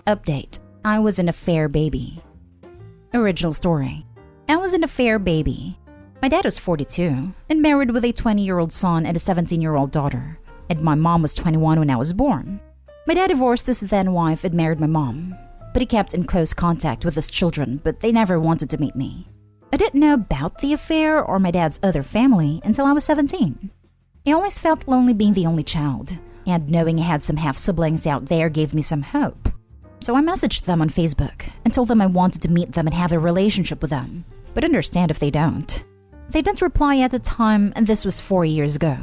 Update. I was an affair baby. Original story. I was an affair baby. My dad was 42 and married with a 20-year-old son and a 17-year-old daughter. And my mom was 21 when I was born. My dad divorced his then wife and married my mom. But he kept in close contact with his children, but they never wanted to meet me. I didn't know about the affair or my dad's other family until I was 17. I always felt lonely being the only child, and knowing I had some half-siblings out there gave me some hope. So I messaged them on Facebook and told them I wanted to meet them and have a relationship with them, but understand if they don't. They didn't reply at the time, and this was 4 years ago.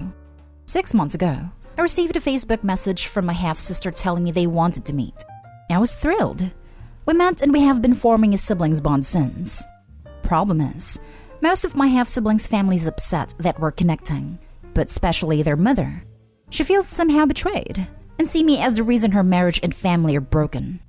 6 months ago, I received a Facebook message from my half-sister telling me they wanted to meet. I was thrilled. We met and we have been forming a siblings bond since. Problem is, most of my half-siblings' family is upset that we're connecting, but especially their mother. She feels somehow betrayed and see me as the reason her marriage and family are broken.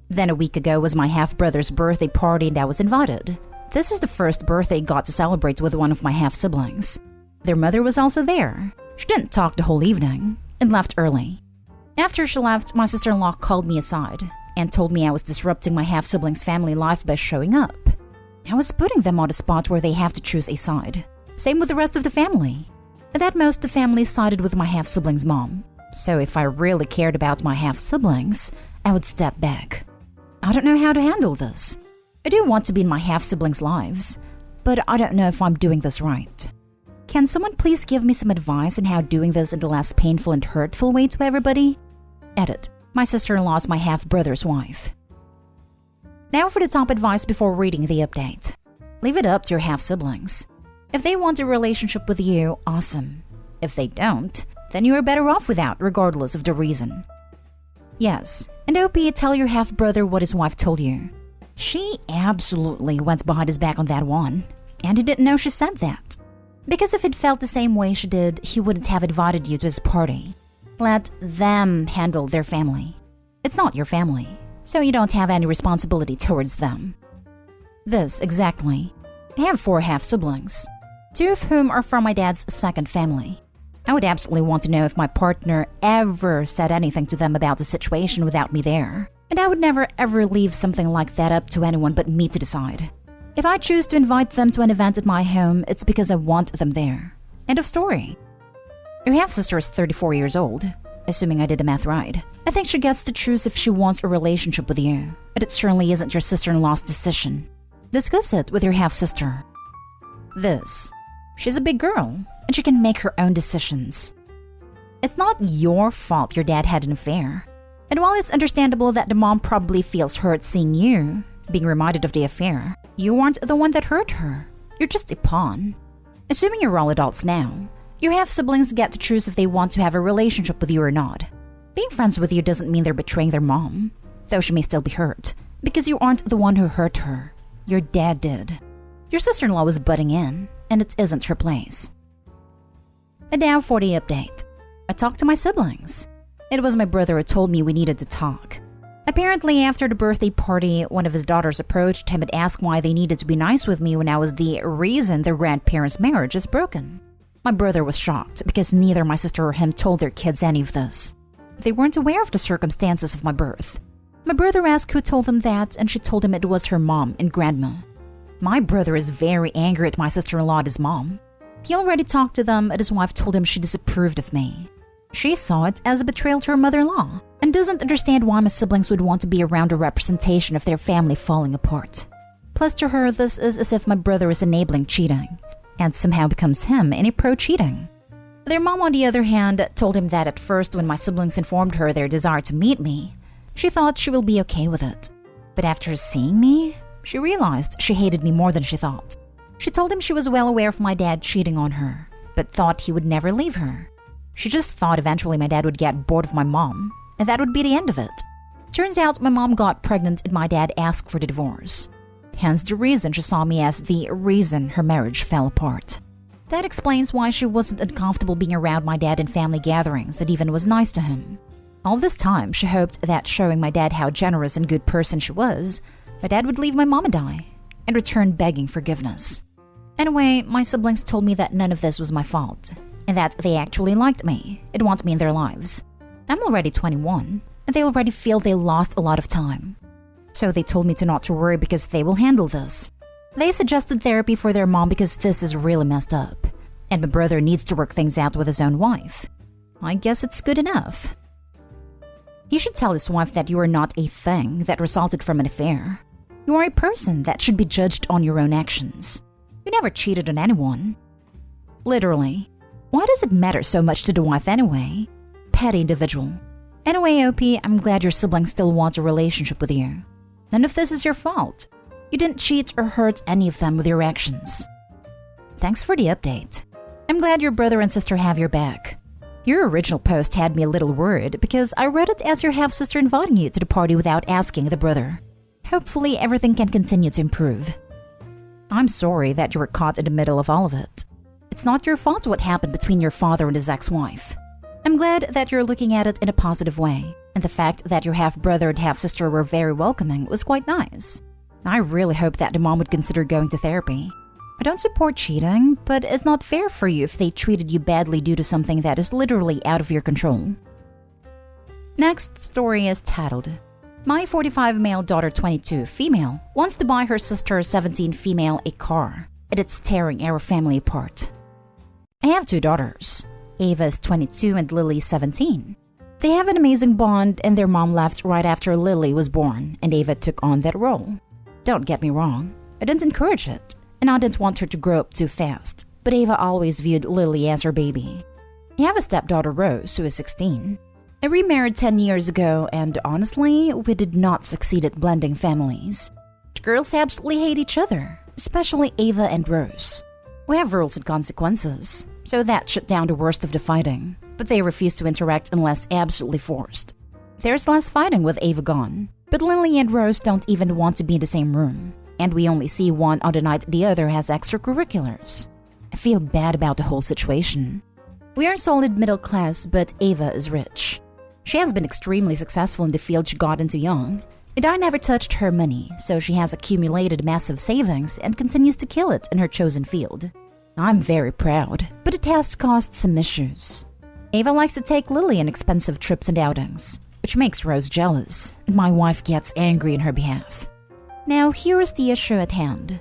Then a week ago was my half-brother's birthday party and I was invited. This is the first birthday I got to celebrate with one of my half-siblings. Their mother was also there. She didn't talk the whole evening and left early. After she left, my sister-in-law called me aside and told me I was disrupting my half-siblings' family life by showing up. I was putting them on a spot where they have to choose a side. Same with the rest of the family. And at most, the family sided with my half-siblings' mom. So if I really cared about my half-siblings, I would step back. I don't know how to handle this. I do want to be in my half-siblings' lives, but I don't know if I'm doing this right. Can someone please give me some advice on how doing this in the less painful and hurtful way to everybody? Edit. My sister-in-law is my half-brother's wife. Now for the top advice before reading the update. Leave it up to your half-siblings. If they want a relationship with you, awesome. If they don't, then you are better off without, regardless of the reason. Yes, and OP, tell your half-brother what his wife told you. She absolutely went behind his back on that one, and he didn't know she said that. Because if he'd felt the same way she did, he wouldn't have invited you to his party. Let them handle their family. It's not your family, so you don't have any responsibility towards them. This, exactly. I have 4 half-siblings, 2 of whom are from my dad's second family. I would absolutely want to know if my partner ever said anything to them about the situation without me there. And I would never ever leave something like that up to anyone but me to decide. If I choose to invite them to an event at my home, it's because I want them there. End of story. Your half-sister is 34 years old, assuming I did the math right. I think she gets to choose if she wants a relationship with you, but it certainly isn't your sister-in-law's decision. Discuss it with your half-sister. She's a big girl, and she can make her own decisions. It's not your fault your dad had an affair. And while it's understandable that the mom probably feels hurt seeing you being reminded of the affair, you aren't the one that hurt her. You're just a pawn. Assuming you're all adults now, your half-siblings get to choose if they want to have a relationship with you or not. Being friends with you doesn't mean they're betraying their mom, though she may still be hurt, because you aren't the one who hurt her. Your dad did. Your sister-in-law was butting in, and it isn't her place. And now for the update. I talked to my siblings. It was my brother who told me we needed to talk. Apparently, after the birthday party, one of his daughters approached him and asked why they needed to be nice with me when I was the reason their grandparents' marriage is broken. My brother was shocked because neither my sister or him told their kids any of this. They weren't aware of the circumstances of my birth. My brother asked who told them that, and she told him it was her mom and grandma. My brother is very angry at my sister-in-law and his mom. He already talked to them, and his wife told him she disapproved of me. She saw it as a betrayal to her mother-in-law and doesn't understand why my siblings would want to be around a representation of their family falling apart. Plus, to her, this is as if my brother is enabling cheating and somehow becomes him any pro-cheating. Their mom, on the other hand, told him that at first when my siblings informed her their desire to meet me, she thought she will be okay with it. But after seeing me, she realized she hated me more than she thought. She told him she was well aware of my dad cheating on her, but thought he would never leave her. She just thought eventually my dad would get bored of my mom, and that would be the end of it. Turns out my mom got pregnant and my dad asked for the divorce. Hence the reason she saw me as the reason her marriage fell apart. That explains why she wasn't uncomfortable being around my dad in family gatherings and even was nice to him. All this time, she hoped that showing my dad how generous and good person she was, my dad would leave my mom and I, and return begging forgiveness. Anyway, my siblings told me that none of this was my fault, and that they actually liked me and want me in their lives. I'm already 21, and they already feel they lost a lot of time. So they told me to not to worry because they will handle this. They suggested therapy for their mom because this is really messed up, and my brother needs to work things out with his own wife. I guess it's good enough. He should tell his wife that you are not a thing that resulted from an affair. You are a person that should be judged on your own actions. You never cheated on anyone. Literally. Why does it matter so much to the wife anyway? Petty individual. Anyway, OP, I'm glad your sibling still wants a relationship with you. None of this is your fault. You didn't cheat or hurt any of them with your actions. Thanks for the update. I'm glad your brother and sister have your back. Your original post had me a little worried because I read it as your half-sister inviting you to the party without asking the brother. Hopefully everything can continue to improve. I'm sorry that you were caught in the middle of all of it. It's not your fault what happened between your father and his ex-wife. I'm glad that you're looking at it in a positive way, and the fact that your half-brother and half-sister were very welcoming was quite nice. I really hope that the mom would consider going to therapy. I don't support cheating, but it's not fair for you if they treated you badly due to something that is literally out of your control. Next story is titled, My 45 male daughter 22 female wants to buy her sister 17 female a car, and it's tearing our family apart. I have two daughters. Ava is 22 and Lily is 17. They have an amazing bond, and their mom left right after Lily was born, and Ava took on that role. Don't get me wrong, I didn't encourage it, and I didn't want her to grow up too fast, but Ava always viewed Lily as her baby. I have a stepdaughter Rose, who is 16. I remarried 10 years ago, and honestly, we did not succeed at blending families. The girls absolutely hate each other, especially Ava and Rose. We have rules and consequences, so that shut down the worst of the fighting, but they refuse to interact unless absolutely forced. There's less fighting with Ava gone, but Lily and Rose don't even want to be in the same room, and we only see one on the night the other has extracurriculars. I feel bad about the whole situation. We are solid middle class, but Ava is rich. She has been extremely successful in the field she got into young, and I never touched her money, so she has accumulated massive savings and continues to kill it in her chosen field. I'm very proud, but it has caused some issues. Ava likes to take Lily on expensive trips and outings, which makes Rose jealous, and my wife gets angry on her behalf. Now here's the issue at hand.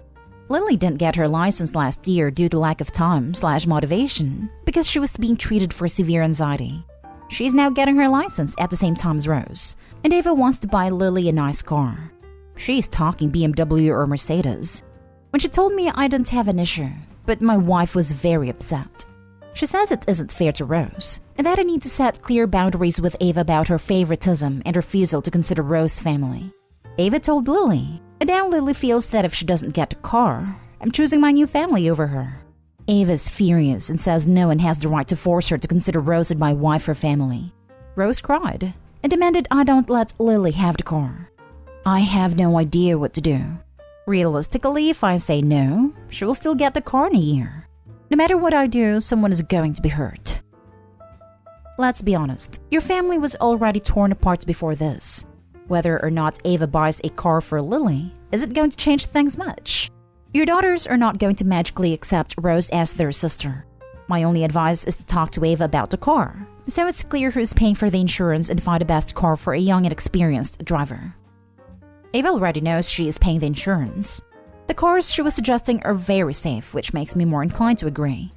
Lily didn't get her license last year due to lack of time/motivation because she was being treated for severe anxiety. She's now getting her license at the same time as Rose, and Ava wants to buy Lily a nice car. She's talking BMW or Mercedes. When she told me I didn't have an issue, but my wife was very upset. She says it isn't fair to Rose, and that I need to set clear boundaries with Ava about her favoritism and refusal to consider Rose's family. Ava told Lily, and now Lily feels that if she doesn't get the car, I'm choosing my new family over her. Ava's furious and says no one has the right to force her to consider Rose and my wife her family. Rose cried and demanded I don't let Lily have the car. I have no idea what to do. Realistically, if I say no, she will still get the car in a year. No matter what I do, someone is going to be hurt. Let's be honest, your family was already torn apart before this. Whether or not Ava buys a car for Lily isn't going to change things much. Your daughters are not going to magically accept Rose as their sister. My only advice is to talk to Ava about the car, so it's clear who's paying for the insurance and find the best car for a young and experienced driver. Ava already knows she is paying the insurance. The cars she was suggesting are very safe, which makes me more inclined to agree.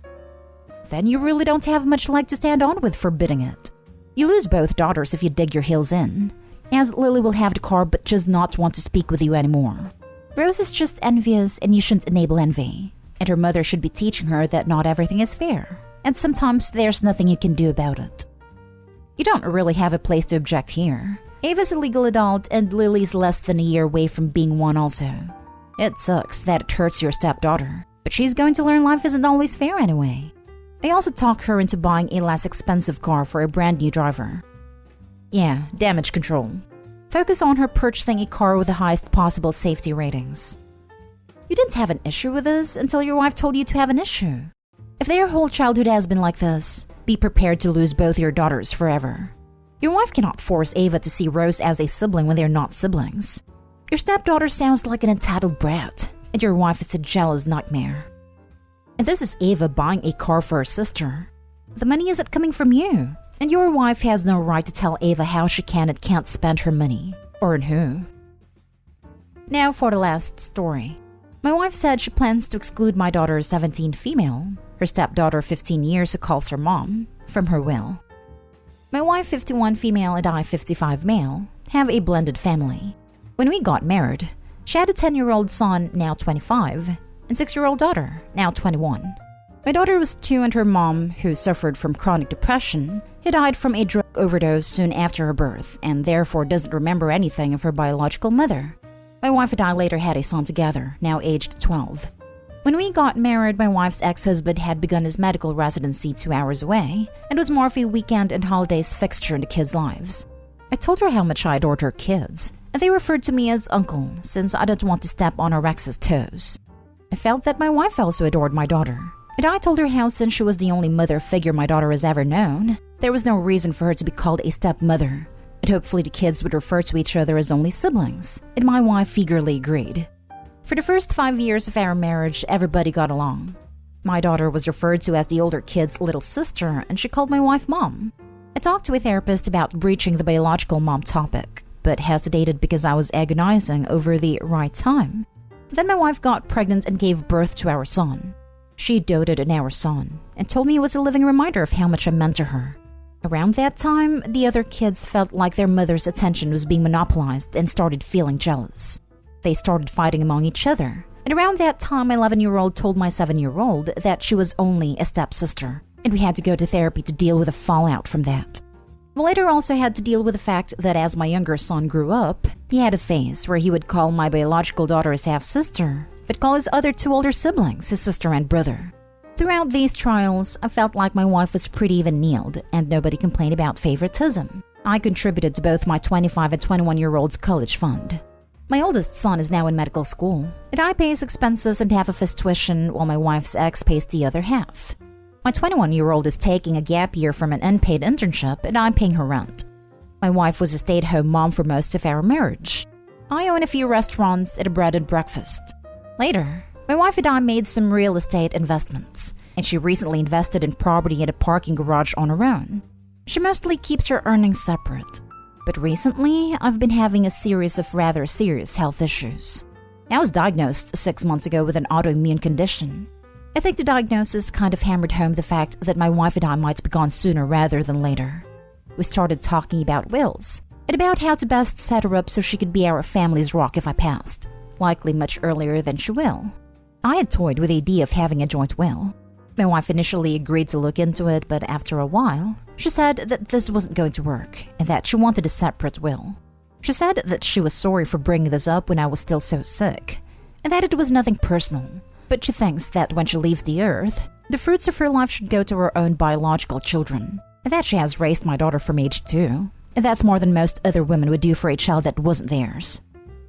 Then you really don't have much leg to stand on with forbidding it. You lose both daughters if you dig your heels in, as Lily will have the car but does not want to speak with you anymore. Rose is just envious, and you shouldn't enable envy. And her mother should be teaching her that not everything is fair, and sometimes there's nothing you can do about it. You don't really have a place to object here. Ava's a legal adult, and Lily's less than a year away from being one also. It sucks that it hurts your stepdaughter, but she's going to learn life isn't always fair anyway. I also talked her into buying a less expensive car for a brand new driver. Yeah, damage control. Focus on her purchasing a car with the highest possible safety ratings. You didn't have an issue with this until your wife told you to have an issue. If their whole childhood has been like this, be prepared to lose both your daughters forever. Your wife cannot force Ava to see Rose as a sibling when they're not siblings. Your stepdaughter sounds like an entitled brat, and your wife is a jealous nightmare. And this is Ava buying a car for her sister. The money isn't coming from you. And your wife has no right to tell Ava how she can and can't spend her money. Or on who. Now for the last story. My wife said she plans to exclude my daughter 17 female, her stepdaughter 15 years who calls her mom, from her will. My wife 51 female and I 55 male have a blended family. When we got married, she had a 10-year-old son, now 25, and 6-year-old daughter, now 21. My daughter was 2 and her mom, who suffered from chronic depression, had died from a drug overdose soon after her birth and therefore doesn't remember anything of her biological mother. My wife and I later had a son together, now aged 12. When we got married, my wife's ex-husband had begun his medical residency 2 hours away and was more of a weekend and holidays fixture in the kids' lives. I told her how much I adored her kids, and they referred to me as uncle since I didn't want to step on our ex's toes. I felt that my wife also adored my daughter, and I told her how since she was the only mother figure my daughter has ever known, there was no reason for her to be called a stepmother, and hopefully the kids would refer to each other as only siblings, and my wife eagerly agreed. For the first 5 years of our marriage, everybody got along. My daughter was referred to as the older kid's little sister, and she called my wife Mom. I talked to a therapist about breaching the biological mom topic, but hesitated because I was agonizing over the right time. Then my wife got pregnant and gave birth to our son. She doted on our son and told me it was a living reminder of how much I meant to her. Around that time, the other kids felt like their mother's attention was being monopolized and started feeling jealous. They started fighting among each other, and around that time, my 11-year-old told my 7-year-old that she was only a stepsister, and we had to go to therapy to deal with the fallout from that. We later also had to deal with the fact that as my younger son grew up, he had a phase where he would call my biological daughter his half-sister, but call his other 2 older siblings his sister and brother. Throughout these trials, I felt like my wife was pretty even-keeled, and nobody complained about favoritism. I contributed to both my 25 and 21-year-old's college fund. My oldest son is now in medical school, and I pay his expenses and half of his tuition while my wife's ex pays the other half. My 21-year-old is taking a gap year from an unpaid internship, and I'm paying her rent. My wife was a stay-at-home mom for most of our marriage. I own a few restaurants and a bread and breakfast. Later, my wife and I made some real estate investments, and she recently invested in property and a parking garage on her own. She mostly keeps her earnings separate, but recently I've been having a series of rather serious health issues. I was diagnosed 6 months ago with an autoimmune condition. I think the diagnosis kind of hammered home the fact that my wife and I might be gone sooner rather than later. We started talking about wills, and about how to best set her up so she could be our family's rock if I passed, likely much earlier than she will. I had toyed with the idea of having a joint will. My wife initially agreed to look into it, but after a while, she said that this wasn't going to work and that she wanted a separate will. She said that she was sorry for bringing this up when I was still so sick, and that it was nothing personal, but she thinks that when she leaves the earth, the fruits of her life should go to her own biological children, and that she has raised my daughter from age 2, and that's more than most other women would do for a child that wasn't theirs.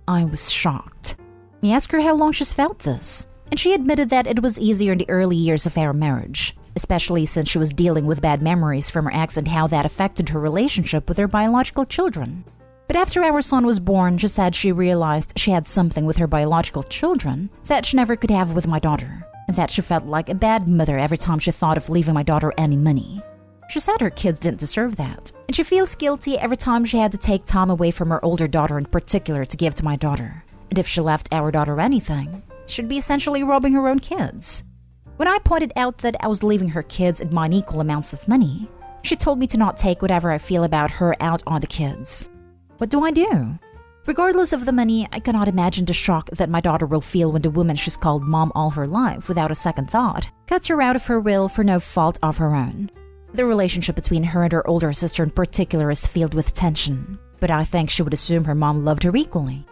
I was shocked. I asked her how long she's felt this, and she admitted that it was easier in the early years of our marriage, especially since she was dealing with bad memories from her ex and how that affected her relationship with her biological children. But after our son was born, she said she realized she had something with her biological children that she never could have with my daughter, and that she felt like a bad mother every time she thought of leaving my daughter any money. She said her kids didn't deserve that, and she feels guilty every time she had to take time away from her older daughter in particular to give to my daughter. And if she left our daughter anything, she'd be essentially robbing her own kids. When I pointed out that I was leaving her kids and mine equal amounts of money, she told me to not take whatever I feel about her out on the kids. What do I do? Regardless of the money, I cannot imagine the shock that my daughter will feel when the woman she's called mom all her life without a second thought cuts her out of her will for no fault of her own. The relationship between her and her older sister in particular is filled with tension, but I think she would assume her mom loved her equally.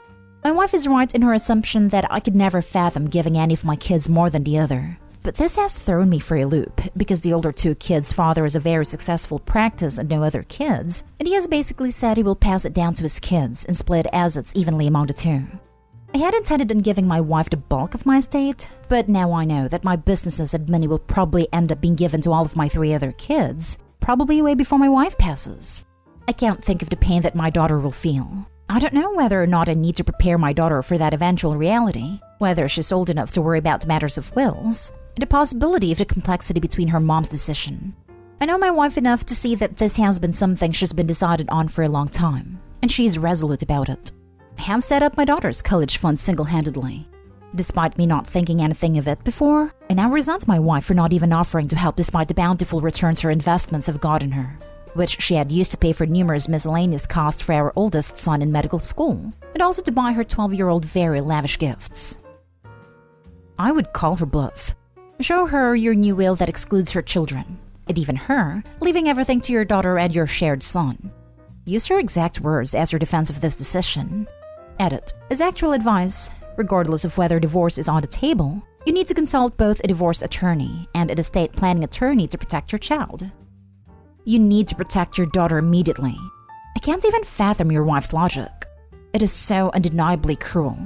My wife is right in her assumption that I could never fathom giving any of my kids more than the other. But this has thrown me for a loop, because the older 2 kids' father is a very successful practice and no other kids, and he has basically said he will pass it down to his kids and split assets evenly among the 2. I had intended on giving my wife the bulk of my estate, but now I know that my businesses and money will probably end up being given to all of my 3 other kids, probably way before my wife passes. I can't think of the pain that my daughter will feel. I don't know whether or not I need to prepare my daughter for that eventual reality, whether she's old enough to worry about matters of wills, and the possibility of the complexity between her mom's decision. I know my wife enough to see that this has been something she's been decided on for a long time, and she's resolute about it. I have set up my daughter's college fund single-handedly. Despite me not thinking anything of it before, I now resent my wife for not even offering to help despite the bountiful returns her investments have gotten her, which she had used to pay for numerous miscellaneous costs for our oldest son in medical school, and also to buy her 12-year-old very lavish gifts. I would call her bluff. Show her your new will that excludes her children, and even her, leaving everything to your daughter and your shared son. Use her exact words as your defense of this decision. Edit. As actual advice, regardless of whether divorce is on the table, you need to consult both a divorce attorney and an estate planning attorney to protect your child. You need to protect your daughter immediately. I can't even fathom your wife's logic. It is so undeniably cruel.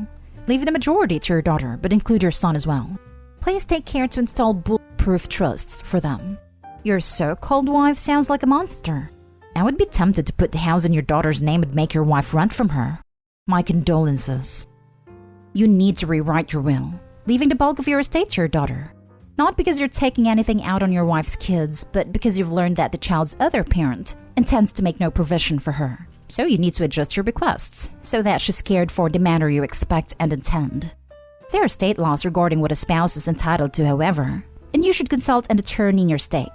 Leave the majority to your daughter, but include your son as well. Please take care to install bulletproof trusts for them. Your so-called wife sounds like a monster. I would be tempted to put the house in your daughter's name and make your wife rent from her. My condolences. You need to rewrite your will, leaving the bulk of your estate to your daughter. Not because you're taking anything out on your wife's kids, but because you've learned that the child's other parent intends to make no provision for her. So you need to adjust your bequests, so that she's cared for the manner you expect and intend. There are state laws regarding what a spouse is entitled to, however, and you should consult an attorney in your state.